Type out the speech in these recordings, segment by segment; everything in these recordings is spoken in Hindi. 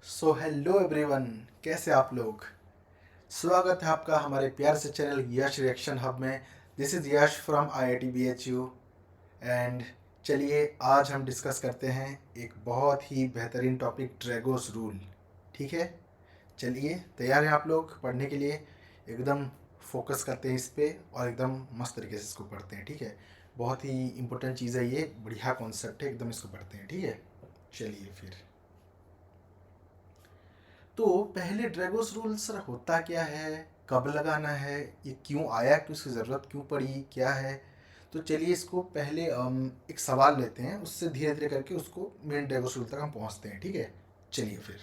सो हेलो एवरीवन, कैसे आप लोग। स्वागत है आपका हमारे प्यार से चैनल यश रिएक्शन हब में। This is Yash from IIT BHU। And चलिए आज हम डिस्कस करते हैं एक बहुत ही बेहतरीन टॉपिक, ड्रैगोस रूल। ठीक है, चलिए तैयार हैं आप लोग पढ़ने के लिए। एकदम फोकस करते हैं इस पे और एकदम मस्त तरीके से इसको पढ़ते हैं। ठीक है, बहुत ही इंपॉर्टेंट चीज़ है ये, बढ़िया कॉन्सेप्ट है, एकदम इसको पढ़ते हैं। ठीक है, चलिए फिर। तो पहले ड्रैगोस रूल सर होता क्या है, कब लगाना है, ये क्यों आया, कि उसकी ज़रूरत क्यों पड़ी, क्या है। तो चलिए इसको पहले एक सवाल लेते हैं, उससे धीरे धीरे करके उसको मेन ड्रैगोस रूल तक हम पहुंचते हैं। ठीक है, चलिए फिर।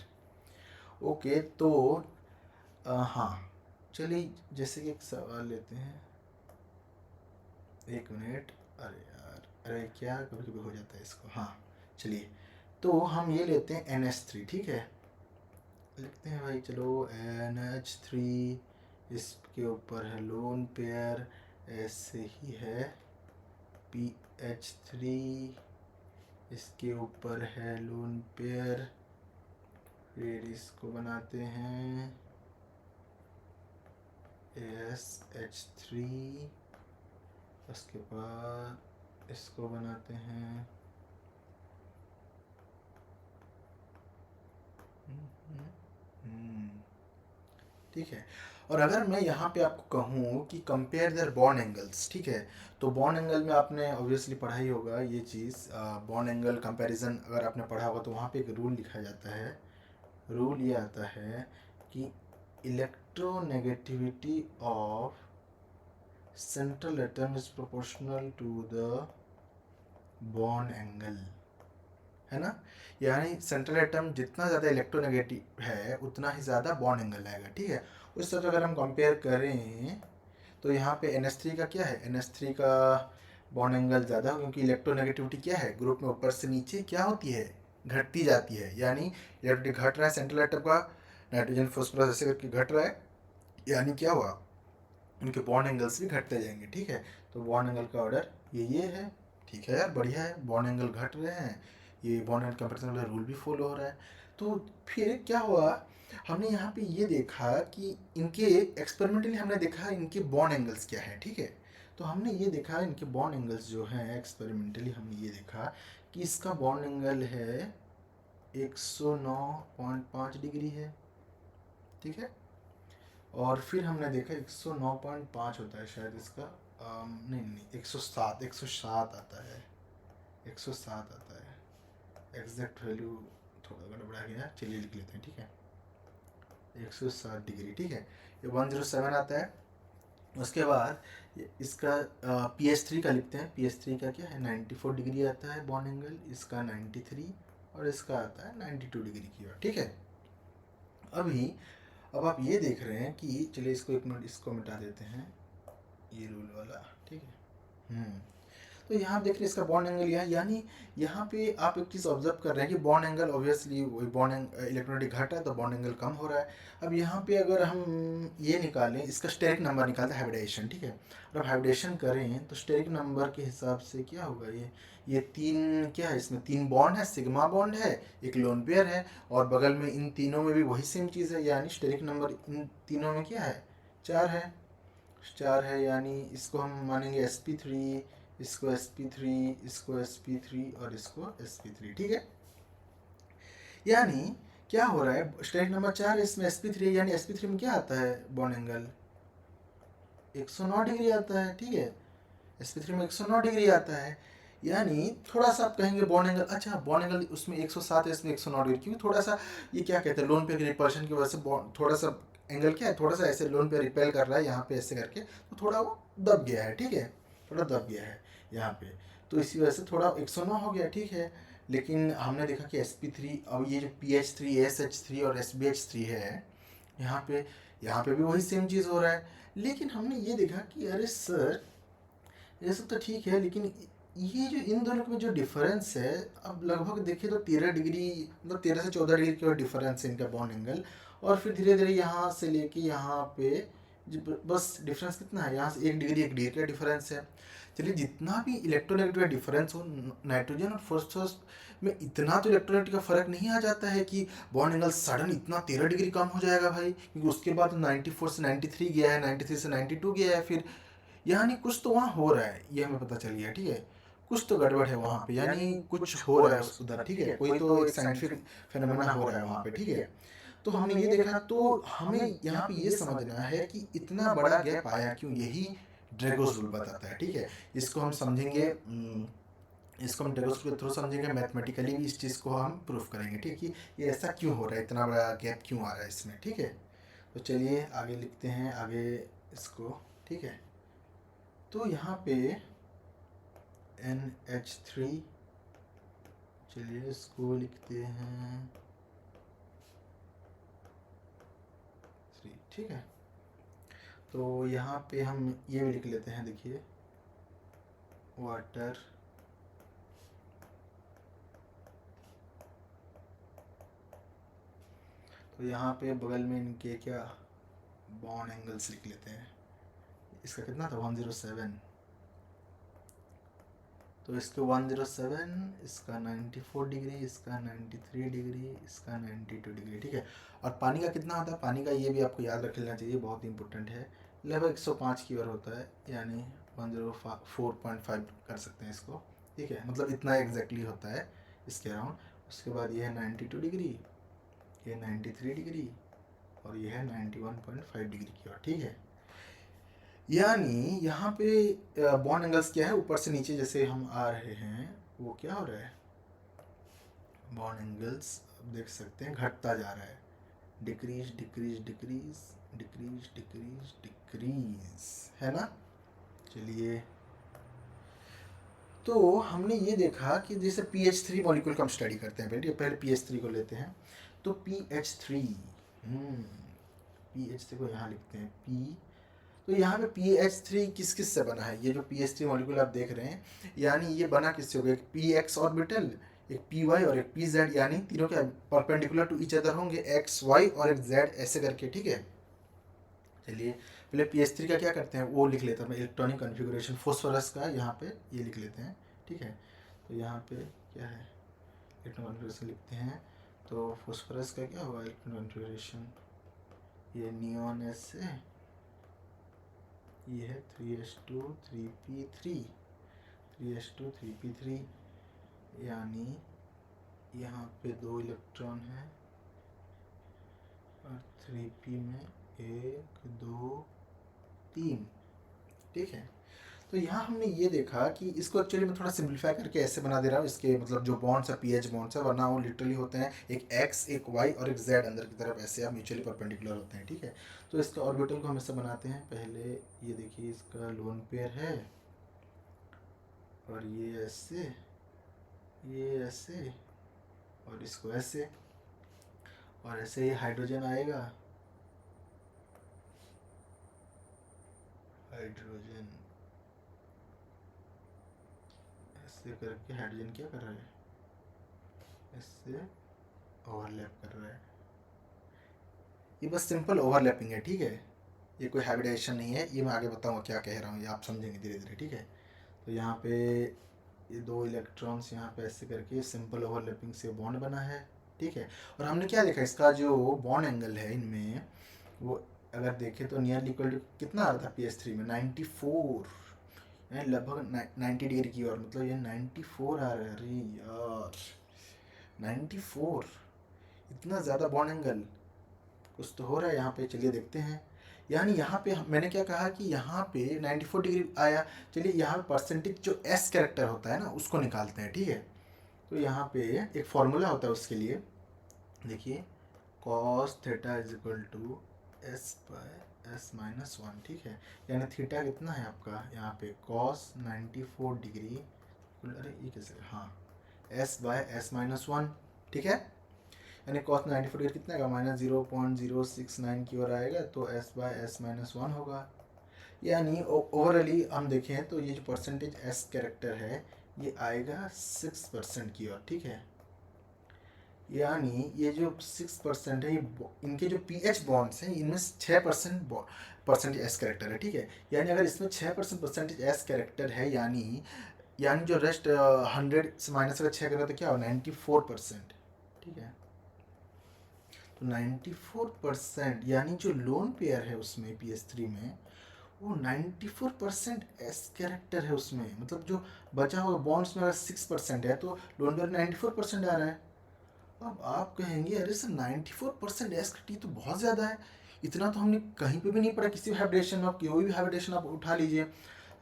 ओके तो हाँ, चलिए जैसे कि एक सवाल लेते हैं। एक मिनट, अरे यार, अरे क्या कभी कभी हो जाता है इसको। हाँ चलिए, तो हम ये लेते हैं NH3। ठीक है, लिखते हैं भाई, चलो NH3, इसके ऊपर है लोन पेयर, ऐसे ही है PH3, इसके ऊपर है लोन पेयर। फिर इसको बनाते हैं ASH3, उसके बाद इसको बनाते हैं ठीक है। और अगर मैं यहाँ पे आपको कहूँ कि कंपेयर देयर बॉन्ड एंगल्स, ठीक है, तो बॉन्ड एंगल में आपने ऑब्वियसली पढ़ा ही होगा ये चीज़। बॉन्ड एंगल कंपैरिजन अगर आपने पढ़ा होगा तो वहाँ पे एक रूल लिखा जाता है। रूल ये आता है कि electronegativity of central atom is proportional to the bond angle, है ना। यानी सेंट्रल एटम जितना ज़्यादा इलेक्ट्रोनेगेटिव है उतना ही ज़्यादा बॉन्ड एंगल आएगा। ठीक है, उस तरह अगर हम कंपेयर करें तो यहाँ पे NH3 का क्या है, NH3 का बॉन्ड एंगल ज़्यादा हो, क्योंकि इलेक्ट्रोनेगेटिविटी क्या है, ग्रुप में ऊपर से नीचे क्या होती है, घटती जाती है। यानी इलेक्ट्रिसिटी घट रहा है सेंट्रल एटम का, नाइट्रोजन फॉस्फोरस ऐसे करके घट रहा है, यानी क्या हुआ, उनके बॉन्ड एंगल्स भी घटते जाएंगे। ठीक है, तो बॉन्ड एंगल का ऑर्डर ये है। ठीक है यार, बढ़िया है, बॉन्ड एंगल घट रहे हैं, ये बॉन्ड एंगल कंपैरिजन वाला रूल भी फॉलो हो रहा है। तो फिर क्या हुआ, हमने यहाँ पे ये देखा कि इनके एक्सपेरिमेंटली हमने देखा इनके बॉन्ड एंगल्स क्या है। ठीक है, तो हमने ये देखा इनके बॉन्ड एंगल्स जो हैं, एक्सपेरिमेंटली हमने ये देखा कि इसका बॉन्ड एंगल है 109.5 डिग्री है। ठीक है, और फिर हमने देखा 109.5 होता है शायद इसका, नहीं नहीं, 107 आता है, 107 आता है। एग्जैक्ट वैल्यू थोड़ा गड़बड़ा गया, चलिए लिख लेते हैं। ठीक है, 107 डिग्री। ठीक है, ये 107 आता है। उसके बाद इसका PH3 का लिखते हैं। PH3 का क्या है, 94 डिग्री आता है बॉन्ड एंगल, इसका 93, और इसका आता है 92 डिग्री की ओर। ठीक है, अभी अब आप ये देख रहे हैं कि चलिए इसको एक मिनट इसको मिटा देते हैं, ये रूल वाला। ठीक है, तो यहाँ देख रहे इसका बॉन्ड एंगल यहाँ, यानी यहाँ पे आप एक चीज़ ऑब्जर्व कर रहे हैं कि बॉन्ड एंगल ऑब्वियसली वही बॉन्ड इलेक्ट्रोनेटिक घट है तो बॉन्ड एंगल कम हो रहा है। अब यहाँ पे अगर हम ये निकालें, इसका स्टेरिक नंबर निकालते हैं, हाइब्रिडेशन। ठीक है, और अब हाइब्रिडेशन करें तो स्टेरिक नंबर के हिसाब से क्या होगा, ये तीन क्या है, इसमें तीन बॉन्ड है, सिग्मा बॉन्ड है, एक लोन पेयर है, और बगल में इन तीनों में भी वही सेम चीज़ है, यानी स्टेरिक नंबर इन तीनों में क्या है, 4 है। 4 है, यानी इसको हम मानेंगे sp3, इसको sp3, इसको sp3 और इसको sp3। ठीक है, यानी क्या हो रहा है, स्टेट नंबर 4 इसमें sp3, यानी sp3 में क्या आता है बॉन्ड एंगल, 109 डिग्री आता है। ठीक है, sp3 में 109 डिग्री आता है, यानी थोड़ा सा आप कहेंगे बॉन्ड एंगल, अच्छा बॉन्ड एंगल उसमें 107 है, इसमें 109 डिग्री, क्योंकि थोड़ा सा ये क्या कहते हैं, लोन पे रिपल्शन की वजह से थोड़ा सा एंगल क्या है, थोड़ा सा ऐसे लोन पे रिपेल कर रहा है यहाँ पे ऐसे करके, तो थोड़ा वो दब गया है। ठीक है, थोड़ा दब गया है यहाँ पे, तो इसी वजह से थोड़ा 109 हो गया। ठीक है, लेकिन हमने देखा कि sp3, अब ये जो PH3, ASH3 और SBH3 है, यहाँ पे भी वही सेम चीज़ हो रहा है। लेकिन हमने ये देखा कि अरे सर, ये सब तो ठीक है, लेकिन ये जो इन दोनों में जो डिफरेंस है, अब लगभग देखिए तो 13 डिग्री, मतलब 13 से 14 डिग्री का डिफरेंस है इनका बॉन्ड एंगल, और फिर धीरे धीरे यहाँ से लेके यहाँ पे बस डिफरेंस कितना है, यहाँ से 1 डिग्री का डिफरेंस है। चलिए जितना भी इलेक्ट्रोनेगेटिव का डिफरेंस हो, नाइट्रोजन और फॉस्फोरस में इतना तो इलेक्ट्रोनेगेटिव का फर्क नहीं आ जाता है कि बॉन्ड एंगल सडन इतना 13 डिग्री कम हो जाएगा भाई, क्योंकि उसके बाद 94 से 93 गया है, 93 से 92 गया है, फिर यानी कुछ तो वहाँ हो रहा है, ये हमें पता चल गया, ठीक है। कुछ तो गड़बड़ है वहाँ पे, यानी कुछ हो रहा है उधर, ठीक है, कोई तो एक साइंटिफिक फिनोमेना हो रहा है वहाँ पे, ठीक है। तो हमने ये देखा, तो हमें यहाँ पे ये समझना है कि इतना बड़ा गैप आया क्यों, यही ड्रेगोस रूल बताता है, ठीक है। इसको हम समझेंगे, इसको हम ड्रेगोस के थ्रू समझेंगे, मैथमेटिकली भी इस चीज़ को हम प्रूफ करेंगे, ठीक है, ये ऐसा क्यों हो रहा है, इतना बड़ा गैप क्यों आ रहा है इसमें, ठीक है। तो चलिए आगे लिखते हैं आगे इसको, ठीक है। तो यहाँ पे NH3, चलिए इसको लिखते हैं 3, ठीक है। तो यहाँ पे हम ये भी लिख लेते हैं, देखिए वाटर, तो यहाँ पे बगल में इनके क्या बॉन्ड एंगल्स लिख लेते हैं। इसका कितना था 107, तो इसके 107, इसका 94 डिग्री, इसका 93 डिग्री, इसका 92 डिग्री, ठीक है। और पानी का कितना होता है, पानी का ये भी आपको याद रख लेना चाहिए, बहुत इंपॉर्टेंट है, लगभग 105 की ओर होता है, यानी 104.5 कर सकते हैं इसको, ठीक है, मतलब इतना एग्जैक्टली होता है इसके अराउंड। उसके बाद ये है 92 डिग्री, ये 93 डिग्री, और ये है 91.5 डिग्री की ओर, ठीक है। यानी यहाँ पे बॉन्ड एंगल्स क्या है, ऊपर से नीचे जैसे हम आ रहे हैं, वो क्या हो रहा है, बॉन्ड एंगल्स देख सकते हैं घटता जा रहा है, decrease decrease decrease decrease decrease decrease, है ना। चलिए, तो हमने ये देखा कि जैसे PH3 मॉलिक्यूल का हम स्टडी करते हैं, पहले PH3 को लेते हैं। तो PH3, PH3 को यहाँ लिखते हैं P, तो यहाँ पे PH3 किस किस से बना है, ये जो PH3 मॉलिक्यूल आप देख रहे हैं, यानी ये बना किससे हो गया, एक PX ऑर्बिटल, एक PY और एक PZ, यानी तीनों के परपेंडिकुलर टू ईच अदर होंगे, XY और एक Z ऐसे करके, ठीक है। चलिए पहले PH3 का क्या करते हैं वो लिख लेता हूँ, इलेक्ट्रॉनिक कॉन्फ़िगरेशन फोस्फोरस का यहाँ पे ये लिख लेते हैं, ठीक है। तो यहाँ पे क्या है, इलेक्ट्रॉनिक कॉन्फ़िगरेशन लिखते हैं, तो फोस्फोरस का क्या होगा इलेक्ट्रॉनिक कॉन्फ़िगरेशन, ये नियॉन S से, ये है 3s2 3p3, 3s2 3p3, यानी यहाँ पे 2 इलेक्ट्रॉन है, और 3p में 1 2 3, ठीक है। तो यहाँ हमने ये देखा कि इसको एक्चुअली मैं थोड़ा सिंप्लीफाई करके ऐसे बना दे रहा हूँ, इसके मतलब जो बॉन्ड्स है PH बॉन्ड्स है, वरना वो लिटरली होते हैं एक X एक Y और एक Z अंदर की तरफ, ऐसे आप म्यूचुअली परपेंडिकुलर होते हैं, ठीक है। तो इसका ऑर्बिटल को हम ऐसे बनाते हैं, पहले ये देखिए इसका लोन पेयर है, और ये ऐसे, ये ऐसे, और इसको ऐसे, और ऐसे ये हाइड्रोजन आएगा, हाइड्रोजन ऐसे करके हाइड्रोजन क्या कर रहा है, इससे ओवरलैप कर रहा है, ये बस सिंपल ओवरलैपिंग है, ठीक है, ये कोई हाइब्रिडाइजेशन नहीं है, ये मैं आगे बताऊंगा क्या कह रहा हूँ, ये आप समझेंगे धीरे धीरे, ठीक है। तो यहाँ पे ये 2 इलेक्ट्रॉन्स यहाँ पे ऐसे करके सिंपल ओवरलैपिंग से बॉन्ड बना है, ठीक है। और हमने क्या देखा, इसका जो बॉन्ड एंगल है इनमें, वो अगर देखें तो नियरली इक्वल टू कितना आ रहा था PH3 में 94, यानी लगभग 90 डिग्री की ओर, मतलब ये 94 आ रहा है, अरे यार 94, इतना ज़्यादा बॉन्ड एंगल, कुछ तो हो रहा है यहाँ पे, चलिए देखते हैं। यानी यहाँ पे मैंने क्या कहा कि यहाँ पे 94 डिग्री आया, चलिए यहाँ पे परसेंटेज जो S कैरेक्टर होता है ना उसको निकालते हैं, ठीक है। तो यहाँ पे एक फॉर्मूला होता है उसके लिए, देखिए cos theta is equal to S by S minus 1, ठीक है। यानी थीटा कितना है आपका यहाँ पे cos 94 डिग्री, अरे ये कैसे, हाँ S बाय S माइनस 1, ठीक है। यानी cos 94 डिग्री कितना का -0.069 की ओर आएगा, तो S बाय S माइनस 1 होगा। यानी ओवरऑली हम देखें तो ये जो परसेंटेज S कैरेक्टर है ये आएगा 6% की ओर, ठीक है। यानी ये जो 6% है, ये इनके जो पीएच बॉन्ड्स हैं इनमें 6% परसेंटेज एस कैरेक्टर है, ठीक है। यानी अगर इसमें 6% परसेंटेज एस कैरेक्टर है, यानी जो रेस्ट 100 से माइनस अगर 6 करें तो क्या हो, 94%, ठीक है। तो 94% यानी जो लोन पेयर है उसमें PS3 में वो 94% एस कैरेक्टर है उसमें, मतलब जो बचा हुआ बॉन्ड्स में अगर 6% है तो लोन पेयर 94% आ रहा है। अब आप कहेंगे अरे सर 94% एस तो बहुत ज़्यादा है, इतना तो हमने कहीं पे भी नहीं पढ़ा किसी भी हाइब्रिडेशन में। आप कोई भी हाइब्रिडेशन आप उठा लीजिए,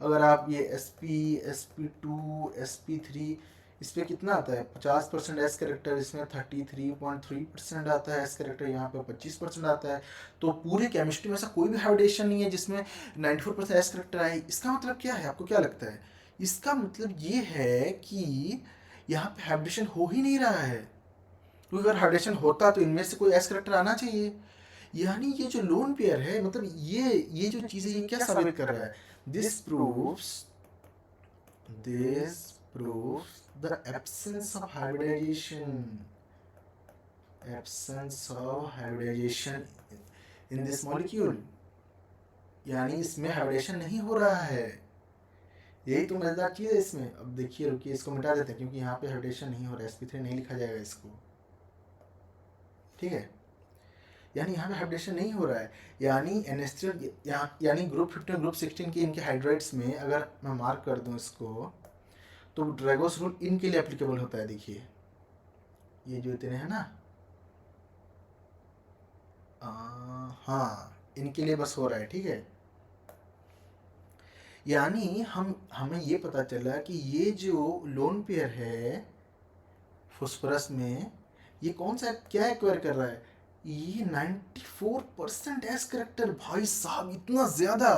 अगर आप ये SP2 SP3 इस पर कितना आता है, 50% एस करेक्टर, इसमें 33.3% आता है एस करेक्टर, यहाँ पे 25% आता है। तो पूरे केमिस्ट्री में ऐसा कोई भी हाइब्रिडेशन नहीं है जिसमें 94% एस करेक्टर आए। इसका मतलब क्या है, आपको क्या लगता है? इसका मतलब ये है कि यहाँ पे हाइब्रिडेशन हो ही नहीं रहा है, क्योंकि अगर हाइब्रिडेशन होता तो इनमें से कोई एस करेक्टर आना चाहिए। यानी ये जो लोन पेयर है, मतलब ये जो चीज़ है ये क्या साबित कर रहा है? This proves this proves the absence of hybridization, absence of hybridization in this molecule. यानी इसमें हाइब्रिडेशन नहीं हो रहा है, यही तो मजेदार चीज़ है इसमें। अब देखिए, रुकिए, इसको मिटा देते हैं क्योंकि यहाँ पे हाइब्रिडेशन नहीं हो रहा है, sp3 नहीं लिखा जाएगा इसको, ठीक है। यानी यहाँ पे हाइब्रिडेशन नहीं हो रहा है, यानी NH3 यानी ग्रुप 15 ग्रुप 16 के इनके हाइड्राइड्स में अगर मैं मार्क कर दूँ इसको, तो ड्रैगोस रूल इनके लिए एप्लीकेबल होता है। देखिए ये जो इतने हैं ना, हाँ इनके लिए बस हो रहा है, ठीक है। यानी हमें ये पता चला कि ये जो लोन पेयर है फॉस्फोरस में, ये कौन सा क्या एक्वायर कर रहा है, ये 94% एस करेक्टर। भाई साहब इतना ज़्यादा,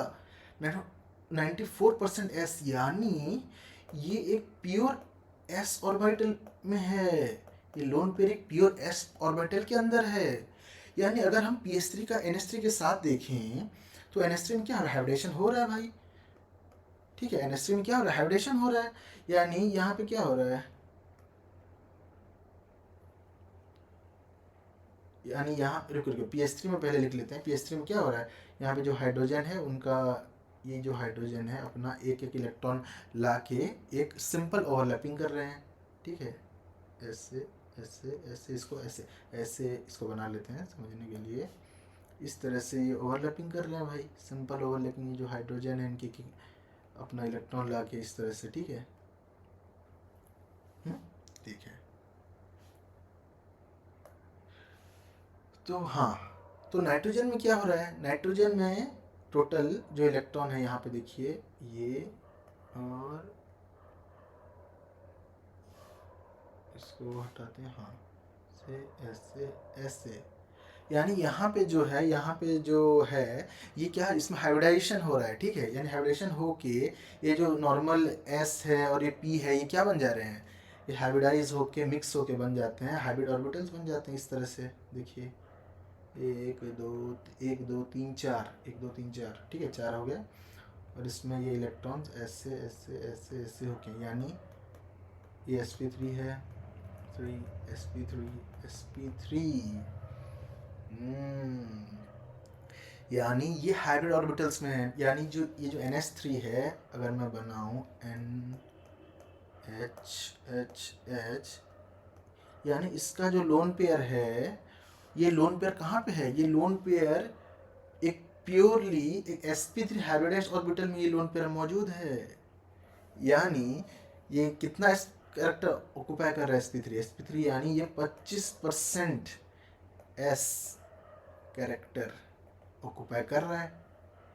94% एस, यानी ये एक प्योर एस ऑर्बिटल में है। ये लोन पेयर एक प्योर एस ऑर्बिटल के अंदर है। यानी अगर हम PS3 का NH3 के साथ देखें तो NH3 में क्या हाइब्रिडेशन हो रहा है भाई, ठीक है। NH3 में क्या हो रहा है, हाइब्रिडेशन हो रहा है। यानी यहाँ पे क्या हो रहा है, यानी यहाँ रुक रुक PS3 में पहले लिख लेते हैं। PS3 में क्या हो रहा है, यहाँ पे जो हाइड्रोजन है उनका, ये जो हाइड्रोजन है अपना एक एक इलेक्ट्रॉन ला के एक सिंपल ओवरलैपिंग कर रहे हैं, ठीक है। ऐसे ऐसे ऐसे इसको ऐसे ऐसे इसको बना लेते हैं समझने के लिए। इस तरह से ये ओवरलैपिंग कर रहे हैं भाई, सिंपल ओवरलैपिंग। ये जो हाइड्रोजन है इनकी अपना इलेक्ट्रॉन ला के इस तरह से, ठीक है। ठीक है। तो हाँ, तो नाइट्रोजन में क्या हो रहा है, नाइट्रोजन में टोटल जो इलेक्ट्रॉन है यहाँ पे देखिए, ये और इसको हटाते हैं, हाँ से ऐसे ऐसे। यानी यहाँ पे जो है, यहाँ पे जो है ये क्या है, इसमें हाइब्रिडाइजेशन हो रहा है, ठीक है। यानी हाइब्रिडेशन हो के ये जो नॉर्मल एस है और ये पी है, ये क्या बन जा रहे हैं, ये हाइब्रिडाइज होके मिक्स होके बन जाते हैं, हाइब्रिड ऑर्बिटल्स बन जाते हैं इस तरह से। देखिए एक दो तीन चार, एक दो तीन चार, ठीक है, चार हो गया। और इसमें ये इलेक्ट्रॉन्स ऐसे ऐसे ऐसे ऐसे होके, यानी ये sp3 है, 3 sp3 sp3। यानी ये हाइब्रिड ऑर्बिटल्स में है। यानी जो ये जो NH3 है, अगर मैं बनाऊं NH, यानी इसका जो लोन पेयर है, ये लोन पेयर कहाँ पे है, ये लोन पेयर एक प्योरली एक sp3 हाइब्रिडाइज्ड ऑर्बिटल में ये लोन पेयर मौजूद है। यानी ये कितना कैरेक्टर ऑक्युपाई कर रहा है sp3, यानी ये 25% एस कैरेक्टर ऑक्युपाई कर रहा है,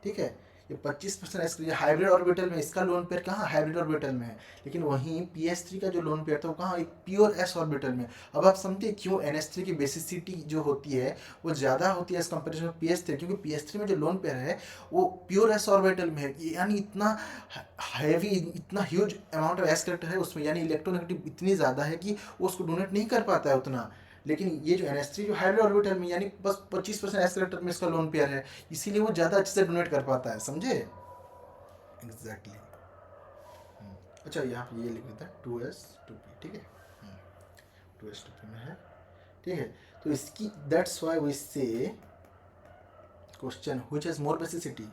ठीक है। ये 25% एस, ये हाइब्रिड ऑर्बिटल में, इसका लोन पेयर कहाँ हाइब्रिड ऑर्बिटल में है, लेकिन वहीं PS3 का जो लोन पेयर था वो कहाँ, एक प्योर एस ऑर्बिटल में। अब आप समझिए क्यों NH3 की बेसिसिटी जो होती है वो ज़्यादा होती है इस कंपेरिजन में PS3, क्योंकि PS3 में जो लोन पेयर है वो प्योर एस ऑर्बिटल में है। यानी इतना हैवी, इतना huge amount of S character है उसमें, यानी इलेक्ट्रोनेगेटिव इतनी ज़्यादा है कि वो उसको डोनेट नहीं कर पाता है उतना। लेकिन ये जो NH3 जो हाइब्रिड ऑर्बिटल में, यानी बस 25% एस करेक्टर में इसका लोन पेयर है, इसीलिए वो ज़्यादा अच्छे से डोनेट कर पाता है, समझे। एग्जैक्टली अच्छा, यहाँ पे ये लिख देता है 2s2p, ठीक है। 2s2p में है। ठीक है। तो इसकी दैट्स व्हाई वी से question which has more basicity,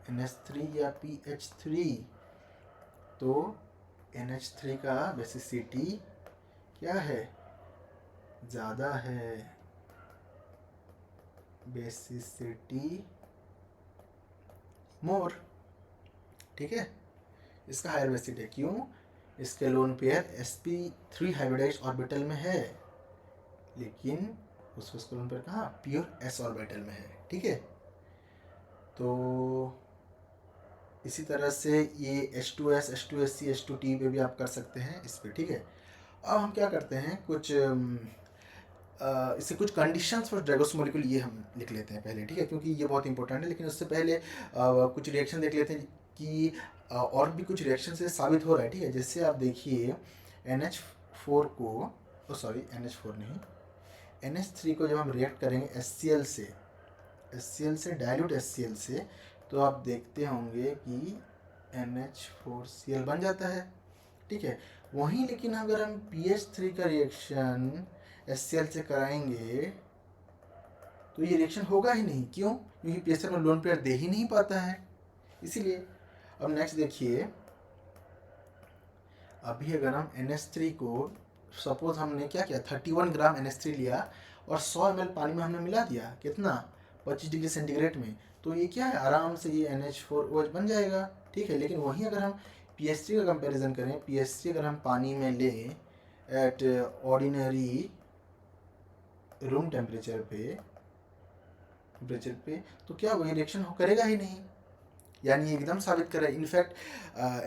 NH3 या PH3। तो NH3 का बेसिसिटी क्या है, ज़्यादा है, बेसिसिटी मोर, ठीक है। इसका हायर बेसिसिटी है, क्यों, इसके lone pair sp3 hybridised orbital में है, लेकिन उसका लोन पेयर कहाँ, प्योर s ऑर्बिटल में है, ठीक है। तो इसी तरह से ये H2S, H2SC, H2T पे भी आप कर सकते हैं इस पे, ठीक है। अब हम क्या करते हैं, कुछ इससे कुछ कंडीशंस फॉर ड्रैगोस मॉलिक्यूल ये हम लिख लेते हैं पहले, ठीक है, क्योंकि ये बहुत इंपॉर्टेंट है। लेकिन उससे पहले कुछ रिएक्शन देख लेते हैं कि और भी कुछ रिएक्शन से साबित हो रहा है, ठीक है। जैसे आप देखिए NH4 को, सॉरी NH4 नहीं, NH3 को जब हम रिएक्ट करेंगे HCl से डाइल्यूट HCl से, तो आप देखते होंगे कि NH4Cl बन जाता है, ठीक है। वहीं लेकिन अगर हम PH3 का रिएक्शन HCl से कराएंगे तो ये रिएक्शन होगा ही नहीं, क्यों, क्योंकि PH3 में लोन पेयर दे ही नहीं पाता है, इसीलिए। अब नेक्स्ट देखिए, अभी अगर हम NH3 को, सपोज हमने क्या किया, 31 ग्राम NH3 लिया और 100 ml पानी में हमने मिला दिया, कितना, 25 डिग्री सेंटीग्रेड में, तो ये क्या है, आराम से ये NH4OH बन जाएगा, ठीक है। लेकिन वहीं अगर हम PH3 का कंपैरिजन करें, PH3 अगर हम पानी में लें एट ऑर्डिनरी रूम टेम्परेचर पे, तो क्या वो रिएक्शन करेगा ही नहीं, यानी एकदम साबित कर रहा है। इनफैक्ट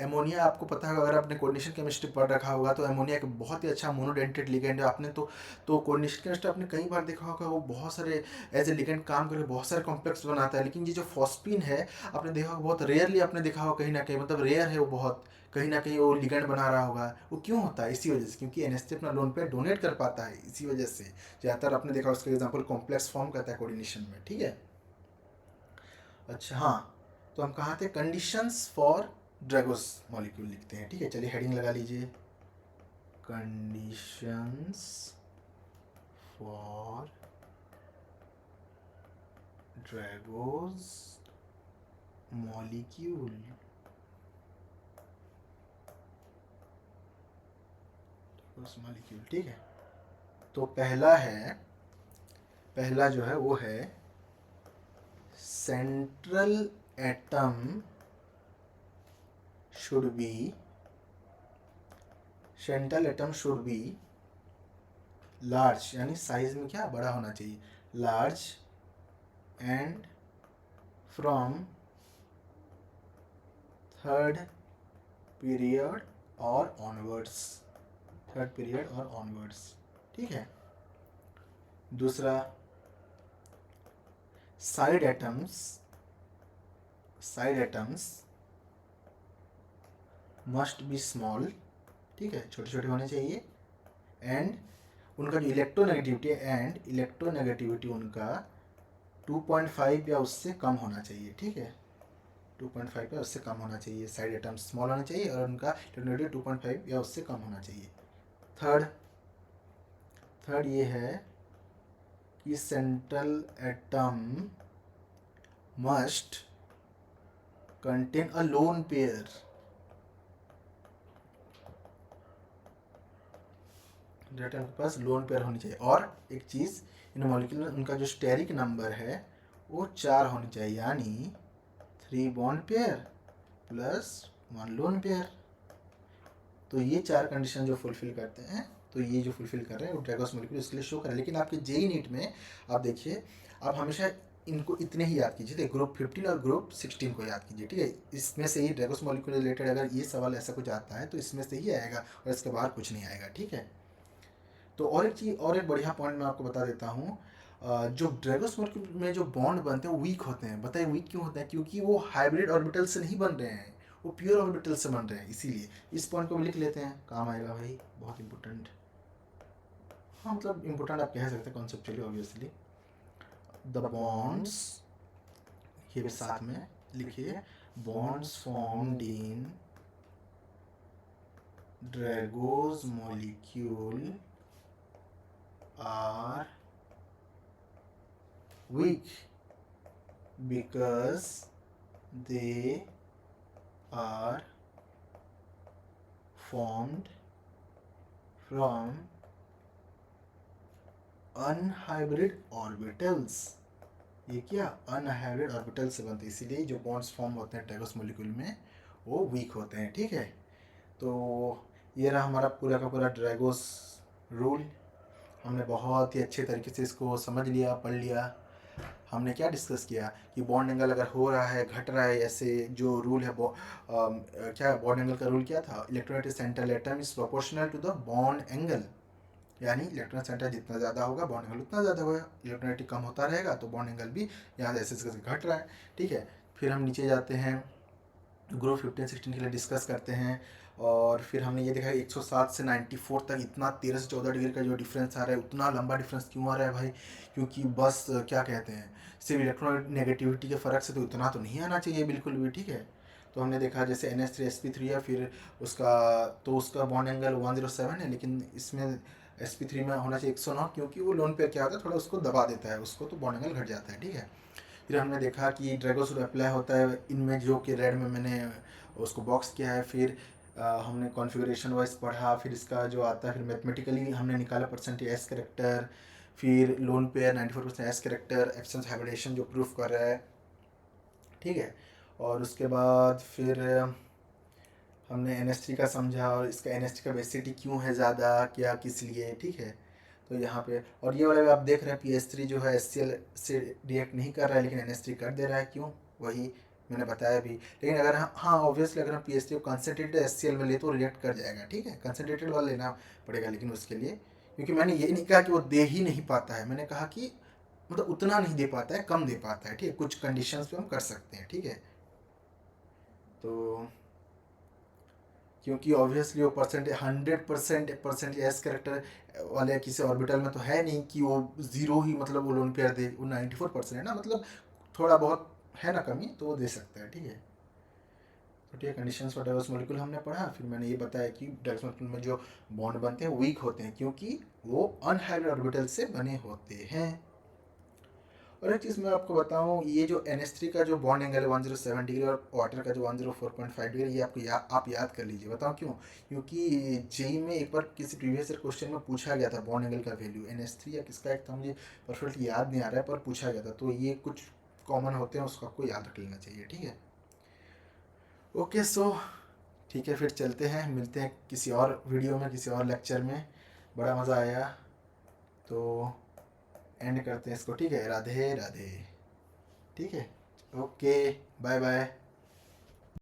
एमोनिया, आपको पता है, अगर आपने कोऑर्डिनेशन केमिस्ट्री पढ़ रखा होगा, तो एमोनिया एक बहुत ही अच्छा मोनोडेंटेड लिगेंड है। आपने तो कोऑर्डिनेशन केमिस्ट्री आपने कई बार देखा होगा, वो बहुत सारे एज ए लिगेंड काम करके बहुत सारे कॉम्प्लेक्स बनाता है। लेकिन ये जो फॉस्फीन है, आपने देखा होगा, बहुत रेयरली आपने देखा होगा, कहीं ना कहीं, मतलब रेयर है वो बहुत, कहीं ना कहीं वो लिगेंड बना रहा होगा। वो क्यों होता है, इसी वजह से, क्योंकि NH3 अपना लोन पे डोनेट कर पाता है, इसी वजह से ज़्यादातर आपने देखा, उसका एग्जाम्पल कॉम्प्लेक्स फॉर्म करता है कोऑर्डिनेशन में, ठीक है। अच्छा, हाँ, तो हम कहाँ थे, कंडीशंस फॉर ड्रैगोस मॉलिक्यूल लिखते हैं, ठीक है। चलिए हेडिंग लगा लीजिए, कंडीशंस फॉर ड्रैगोस मॉलिक्यूल, ठीक है। तो पहला जो है वो है central atom should be large, यानी साइज में क्या, बड़ा होना चाहिए, large, and from third period और ऑनवर्ड्स, ठीक है। दूसरा, side atoms must be small, ठीक है, छोटे छोटे होने चाहिए, एंड उनका जो इलेक्ट्रोनेगेटिविटी उनका 2.5 या उससे कम होना चाहिए, ठीक है, 2.5 या उससे कम होना चाहिए। साइड एटम्स स्मॉल होना चाहिए और उनका इलेक्ट्रोनेगेटिविटी 2.5 या उससे कम होना चाहिए। थर्ड ये है कि central atom must contain a lone pair, atom के पास लोन पेयर होनी चाहिए। और एक चीज़, इन मॉलिक्यूल में उनका जो स्टेरिक नंबर है वो 4 होनी चाहिए, यानी 3 bond pair plus 1 lone pair. तो ये 4 कंडीशन जो फुलफिल करते हैं, तो ये जो फुलफिल कर रहे हैं वो ड्रैगोस मॉलिक्यूल इसके लिए शो करें। लेकिन आपके जेई नीट में आप देखिए, आप हमेशा इनको इतने ही याद कीजिए, देखिए ग्रुप 15 और ग्रुप 16 को याद कीजिए, ठीक है। इसमें से ही ड्रैगोस मॉलिक्यूल रिलेटेड अगर ये सवाल ऐसा कुछ आता है तो इसमें से ही आएगा और इसके बाहर कुछ नहीं आएगा, ठीक है। तो और एक चीज़, और एक बढ़िया पॉइंट मैं आपको बता देता हूँ, जो ड्रैगोस मॉलिक्यूल में जो बॉन्ड बनते हैं वो वीक होते हैं। बताइए वीक क्यों होते हैं, क्योंकि वो हाइब्रिड ऑर्बिटल से नहीं बन रहे हैं, वो प्योर ऑर्बिटल से बन रहे हैं, इसीलिए इस पॉइंट को भी लिख लेते हैं, काम आएगा भाई, बहुत इंपॉर्टेंट। हाँ, मतलब इंपॉर्टेंट आप कह सकते हैं कॉन्सेप्चुअली, ऑब्वियसली। द बॉन्ड्स, ये भी साथ में लिखिए, bonds formed in ड्रैगोस molecule are weak because they are formed from unhybrid orbitals. ये क्या अनहाइब्रिड ऑर्बिटल से बनते हैं, इसीलिए जो बॉन्ड्स फॉर्म होते हैं ड्रैगोस मॉलिक्यूल में वो वीक होते हैं। ठीक है, तो ये रहा हमारा पूरा का पूरा ड्रैगोस रूल। हमने बहुत ही अच्छे तरीके से इसको समझ लिया, पढ़ लिया। हमने क्या डिस्कस किया कि बॉन्ड एंगल अगर हो रहा है, घट रहा है, ऐसे जो रूल है क्या बॉन्ड एंगल का रूल क्या था, electronegative centre atom is proportional to the bond angle. यानी इलेक्ट्रॉन सेंटर जितना ज़्यादा होगा बॉन्ड एंगल उतना ज़्यादा होगा, इलेक्ट्रोनेगेटिव कम होता रहेगा तो बॉन्ड एंगल भी यहाँ से ऐसे घट रहा है। ठीक है, फिर हम नीचे जाते हैं, ग्रुप 15-16 के लिए डिस्कस करते हैं। और फिर हमने ये देखा 107 से 94 तक इतना 13 से 14 डिग्री का जो डिफरेंस आ रहा है, उतना लंबा डिफरेंस क्यों आ रहा है भाई? क्योंकि बस क्या कहते हैं, सिर्फ इलेक्ट्रॉन नेगेटिविटी के फ़र्क से तो इतना तो नहीं आना चाहिए बिल्कुल भी। ठीक है, तो हमने देखा जैसे NH3 sp3 है, फिर उसका बॉन्ड एंगल 107 है, लेकिन इसमें sp3 में होना चाहिए 109, क्योंकि वो लोन पे क्या होता है थोड़ा उसको दबा देता है उसको, तो बॉन्ड एंगल घट जाता है। ठीक है, फिर हमने देखा कि ड्रैगोस रूल अप्लाई होता है इनमें, जो कि रेड में मैंने उसको बॉक्स किया है। फिर हमने कॉन्फ़िगरेशन वाइज पढ़ा, फिर इसका जो आता है, फिर मैथमेटिकली हमने निकाला परसेंटेज एस करेक्टर, फिर lone pair 94% S character, absence hybridization जो प्रूफ कर रहा है। ठीक है, और उसके बाद फिर हमने NH3 का समझा, और इसका NH3 का बेसिसिटी क्यों है ज़्यादा, क्या किस लिए। ठीक है, तो यहाँ पे और ये वाला भी आप देख रहे हैं PH3 जो है HCl से रिएक्ट नहीं कर रहा है, लेकिन NH3 कर दे रहा है। क्यों? वही मैंने बताया भी। लेकिन अगर हाँ ऑब्वियसली अगर हम PH3 को कंसनट्रेटेड HCl में ले तो रिएक्ट कर जाएगा। ठीक है, कंसनट्रेटेड वाला लेना पड़ेगा लेकिन उसके लिए, क्योंकि मैंने ये नहीं कहा कि वो दे ही नहीं पाता है, मैंने कहा कि मतलब उतना नहीं दे पाता है, कम दे पाता है। ठीक है, कुछ कंडीशंस पे हम कर सकते हैं। ठीक है, तो क्योंकि ऑब्वियसली वो परसेंटेज 100% एस करेक्टर वाले किसी ऑर्बिटल में तो है नहीं कि वो जीरो ही मतलब वो लोन पेयर दे, वो 94% है ना, मतलब थोड़ा बहुत है ना कमी, तो वो दे सकता है। ठीक है, तो ठीक है, कंडीशंस फॉर डाइवर्स मॉलिक्यूल हमने पढ़ा। फिर मैंने ये बताया कि डाइवर्स मॉलिक्यूल में जो बॉन्ड बनते हैं वीक होते हैं, क्योंकि वो अनहाइब्रिड ऑर्बिटल से बने होते हैं। और एक चीज़ मैं आपको बताऊं, ये जो NH3 का जो बॉन्ड एंगल है 107 डिग्री, और वाटर का जो 104.5 डिग्री, ये आपको आप याद कर लीजिए। बताओ क्यों? क्योंकि जेई में एक बार किसी प्रीवियस ईयर क्वेश्चन में पूछा गया था बॉन्ड एंगल का वैल्यू, NH3 या किसका एक था, मुझे परफेक्टली याद नहीं आ रहा है, पर पूछा गया था। तो ये कुछ कॉमन होते हैं, उसको आपको याद रख लेना चाहिए। ठीक है, ओके, सो ठीक है, फिर चलते हैं, मिलते हैं किसी और वीडियो में, किसी और लेक्चर में। बड़ा मज़ा आया, तो एंड करते हैं इसको। ठीक है, राधे राधे। ठीक है, ओके, बाय बाय।